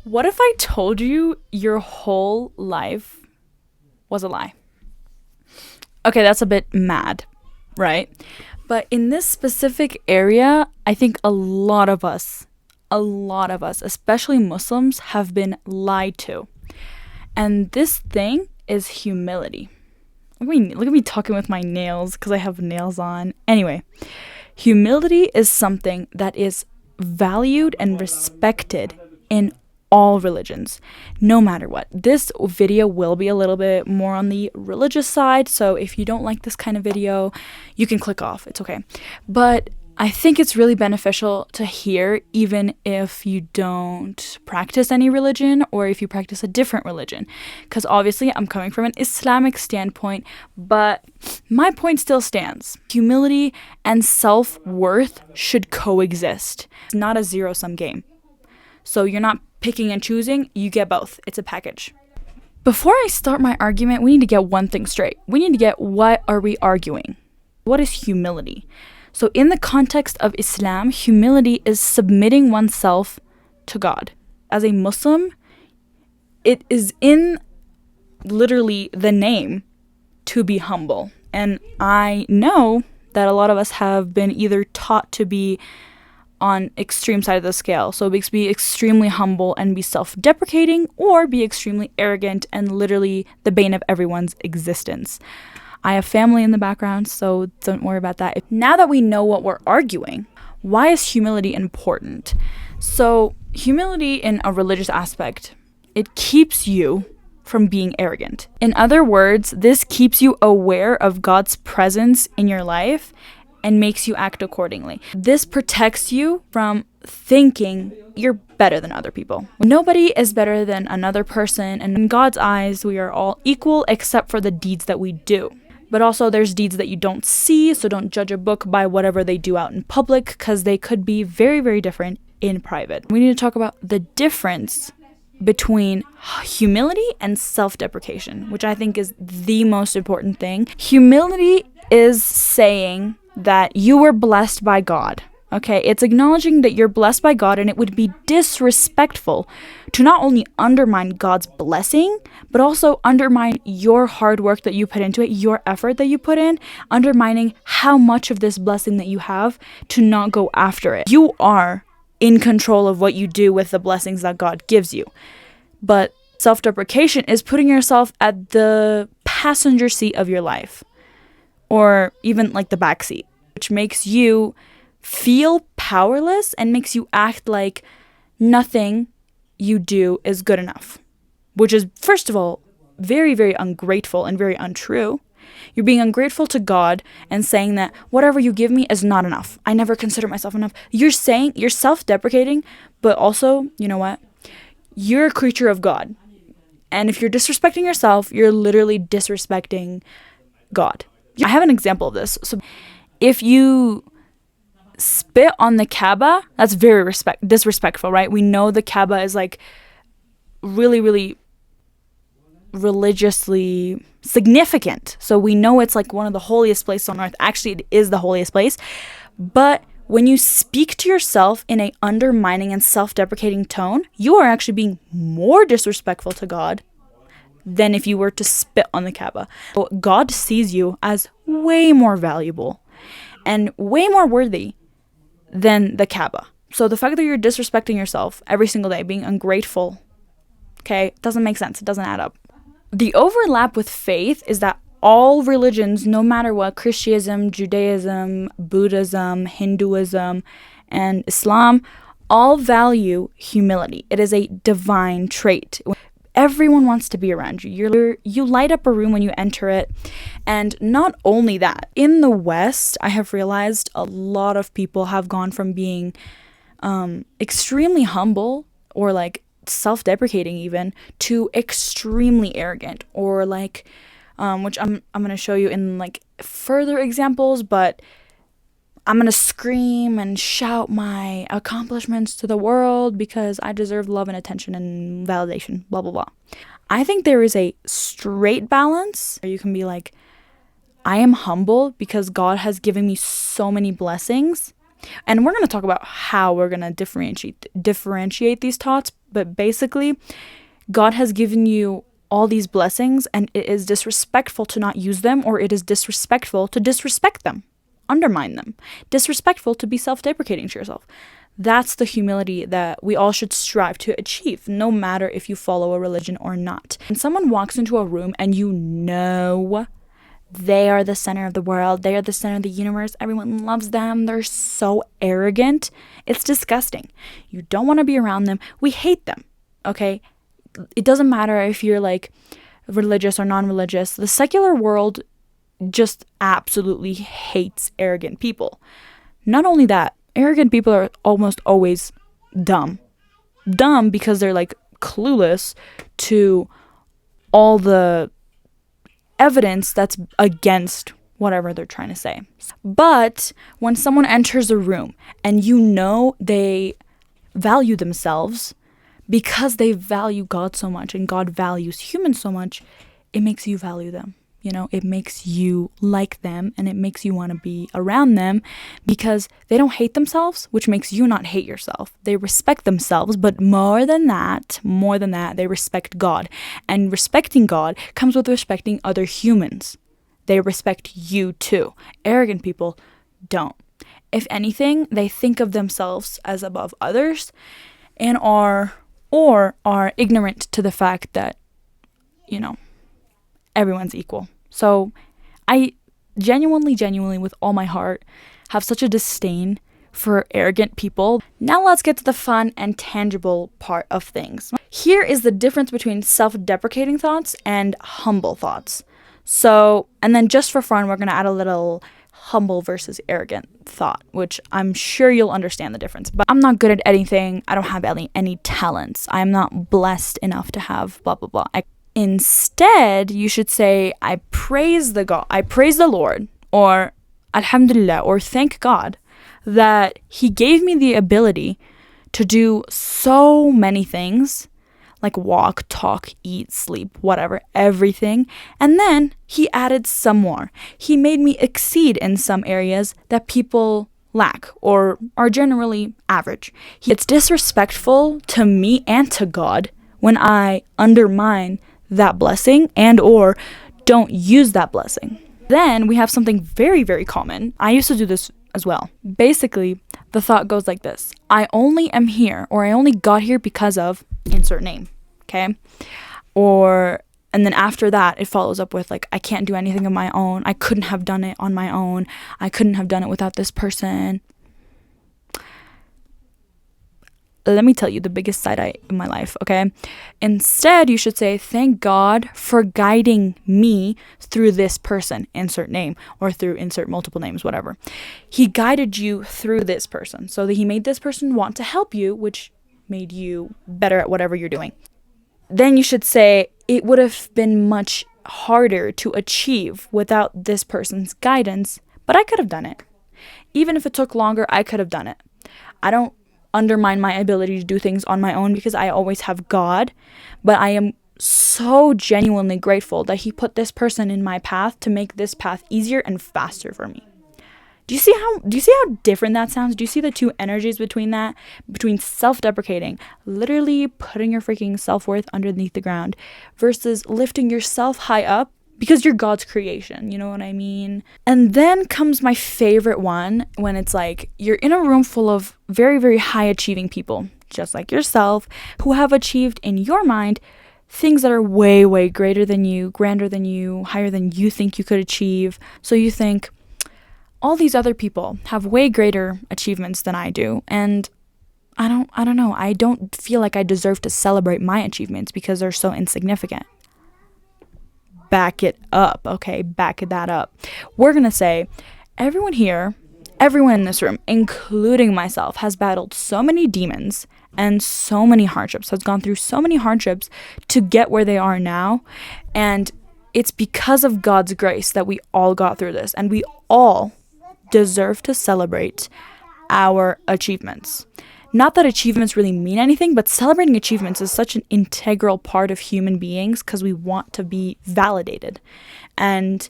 What if I told you your whole life was a lie? Okay, that's a bit mad, right? But in this specific area, I think a lot of us, especially Muslims, have been lied to. And this thing is humility. Look at me talking with my nails because I have nails on. Anyway, humility is something that is valued and respected in all religions, no matter what. This video will be a little bit more on the religious side, so if you don't like this kind of video, you can click off. It's okay. But I think it's really beneficial to hear, even if you don't practice any religion or if you practice a different religion. Because obviously, I'm coming from an Islamic standpoint, but my point still stands. Humility and self-worth should coexist. It's not a zero-sum game. So you're not picking and choosing, you get both. It's a package. Before I start my argument, we need to get one thing straight. We need to get, what are we arguing? What is humility? So in the context of Islam, humility is submitting oneself to God. As a Muslim, it is in literally the name to be humble. And I know that a lot of us have been either taught to be on extreme side of the scale. So be extremely humble and be self-deprecating, or be extremely arrogant and literally the bane of everyone's existence. I have family in the background, so don't worry about that. Now that we know what we're arguing, why is humility important? So humility in a religious aspect, it keeps you from being arrogant. In other words, this keeps you aware of God's presence in your life and makes you act accordingly. This protects you from thinking you're better than other people. Nobody is better than another person, and in God's eyes, we are all equal except for the deeds that we do. But also there's deeds that you don't see, so don't judge a book by whatever they do out in public, because they could be very, very different in private. We need to talk about the difference between humility and self-deprecation, which I think is the most important thing. Humility is saying that you were blessed by God. Okay, it's acknowledging that you're blessed by God, and it would be disrespectful to not only undermine God's blessing, but also undermine your hard work that you put into it, your effort that you put in, undermining how much of this blessing that you have to not go after it. You are in control of what you do with the blessings that God gives you. But self-deprecation is putting yourself at the passenger seat of your life, or even like the back seat, which makes you feel powerless and makes you act like nothing you do is good enough, which is, first of all, very, very ungrateful and very untrue. You're being ungrateful to God and saying that whatever you give me is not enough. I never consider myself enough. You're saying, you're self-deprecating, but also, you know what? You're a creature of God. And if you're disrespecting yourself, you're literally disrespecting God. I have an example of this. So if you spit on the Kaaba, that's very disrespectful, right? We know the Kaaba is like really, really religiously significant. So we know it's like one of the holiest places on earth. Actually, it is the holiest place. But when you speak to yourself in a undermining and self-deprecating tone, you are actually being more disrespectful to God than if you were to spit on the Kaaba. God sees you as way more valuable and way more worthy than the Kaaba. So the fact that you're disrespecting yourself every single day, being ungrateful, okay, doesn't make sense. It doesn't add up. The overlap with faith is that all religions, no matter what, Christianism, Judaism, Buddhism, Hinduism, and Islam, all value humility. It is a divine trait. Everyone wants to be around you. You light up a room when you enter it. And not only that, in the West, I have realized a lot of people have gone from being extremely humble or like self-deprecating even to extremely arrogant, or like which I'm going to show you in like further examples, but I'm going to scream and shout my accomplishments to the world because I deserve love and attention and validation, blah, blah, blah. I think there is a straight balance where you can be like, I am humble because God has given me so many blessings, And we're going to talk about how we're going to differentiate these thoughts. But basically, God has given you all these blessings, and it is disrespectful to not use them, or it is disrespectful to disrespect them, undermine them, disrespectful to be self-deprecating to yourself. That's the humility that we all should strive to achieve, no matter if you follow a religion or not. When someone walks into a room and you know they are the center of the world, they are the center of the universe, everyone loves them, they're so arrogant, it's disgusting. You don't want to be around them. We hate them, okay? It doesn't matter if you're like religious or non-religious. The secular world just absolutely hates arrogant people. Not only that, arrogant people are almost always dumb. Dumb because they're like clueless to all the evidence that's against whatever they're trying to say. But when someone enters a room and you know they value themselves because they value God so much and God values humans so much, it makes you value them. You know, it makes you like them and it makes you want to be around them because they don't hate themselves, which makes you not hate yourself. They respect themselves, but more than that, they respect God. And respecting God comes with respecting other humans. They respect you too. Arrogant people don't. If anything, they think of themselves as above others and are ignorant to the fact that, you know, everyone's equal. So I genuinely with all my heart have such a disdain for arrogant people. Now let's get to the fun and tangible part of things. Here is the difference between self-deprecating thoughts and humble thoughts. So, and then just for fun, we're going to add a little humble versus arrogant thought, which I'm sure you'll understand the difference. But I'm not good at anything. I don't have any talents. I'm not blessed enough to have blah, blah, blah. Instead, you should say, I praise the Lord, or Alhamdulillah, or thank God that He gave me the ability to do so many things, like walk, talk, eat, sleep, whatever, everything. And then He added some more. He made me exceed in some areas that people lack or are generally average. It's disrespectful to me and to God when I undermine that blessing and or don't use that blessing. Then we have something very, very common. I used to do this as well. Basically, the thought goes like this. I only am here, or I only got here because of insert name. Okay? And then after that, it follows up with like, I can't do anything of my own. I couldn't have done it on my own. I couldn't have done it without this person. Let me tell you the biggest side-eye in my life, okay? Instead, you should say, thank God for guiding me through this person, insert name, or through insert multiple names, whatever. He guided you through this person. So that He made this person want to help you, which made you better at whatever you're doing. Then you should say, it would have been much harder to achieve without this person's guidance, but I could have done it. Even if it took longer, I could have done it. I don't undermine my ability to do things on my own because I always have God, but I am so genuinely grateful that He put this person in my path to make this path easier and faster for me. Do you see how different that sounds? Do you see the two energies between that? Between self-deprecating, literally putting your freaking self-worth underneath the ground, versus lifting yourself high up because you're God's creation, you know what I mean? And then comes my favorite one, when it's like you're in a room full of very, very high achieving people, just like yourself, who have achieved in your mind things that are way, way greater than you, grander than you, higher than you think you could achieve. So you think, all these other people have way greater achievements than I do, and I don't know, I don't feel like I deserve to celebrate my achievements because they're so insignificant. Back it up, okay? Back that up. We're going to say, everyone in this room, including myself, has battled so many demons and so many hardships, has gone through so many hardships to get where they are now. And it's because of God's grace that we all got through this. And we all deserve to celebrate our achievements. Not that achievements really mean anything, but celebrating achievements is such an integral part of human beings because we want to be validated. And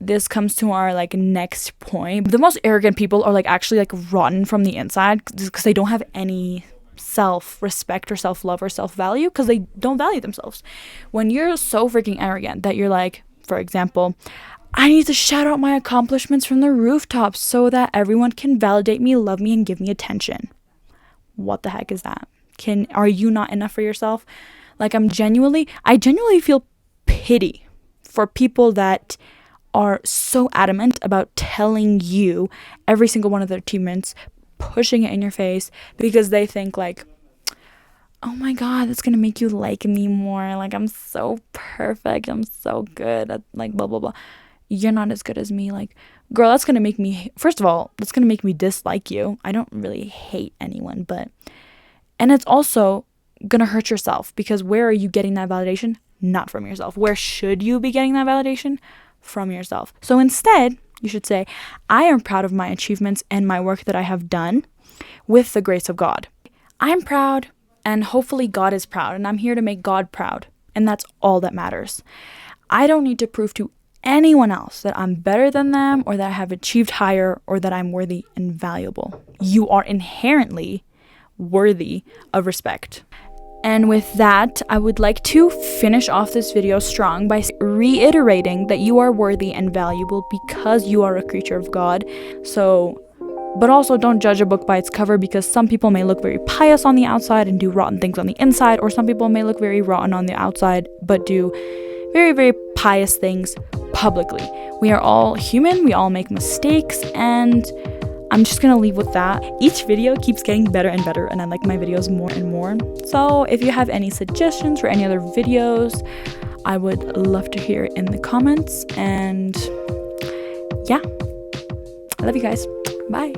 this comes to our like next point. The most arrogant people are like actually like rotten from the inside because they don't have any self-respect or self-love or self-value because they don't value themselves. When you're so freaking arrogant that you're like, for example, I need to shout out my accomplishments from the rooftops so that everyone can validate me, love me, and give me attention. What the heck is that? Are you not enough for yourself? Like I genuinely feel pity for people that are so adamant about telling you every single one of their achievements, pushing it in your face because they think like, oh my god, that's gonna make you like me more, like I'm so perfect, I'm so good at like blah blah blah. You're not as good as me. Like, girl, that's gonna make me, first of all, that's gonna make me dislike you. I don't really hate anyone, and it's also gonna hurt yourself because where are you getting that validation? Not from yourself. Where should you be getting that validation? From yourself. So instead, you should say, I am proud of my achievements and my work that I have done with the grace of God. I'm proud, and hopefully God is proud, and I'm here to make God proud, and that's all that matters. I don't need to prove to anyone else that I'm better than them or that I have achieved higher or that I'm worthy and valuable. You are inherently worthy of respect. And with that, I would like to finish off this video strong by reiterating that you are worthy and valuable because you are a creature of God. But also don't judge a book by its cover because some people may look very pious on the outside and do rotten things on the inside, or some people may look very rotten on the outside but do very, very pious things publicly. We are all human, we all make mistakes, and I'm just gonna leave with that. Each video keeps getting better and better, and I like my videos more and more. So if you have any suggestions for any other videos, I would love to hear it in the comments. And yeah, I love you guys. Bye.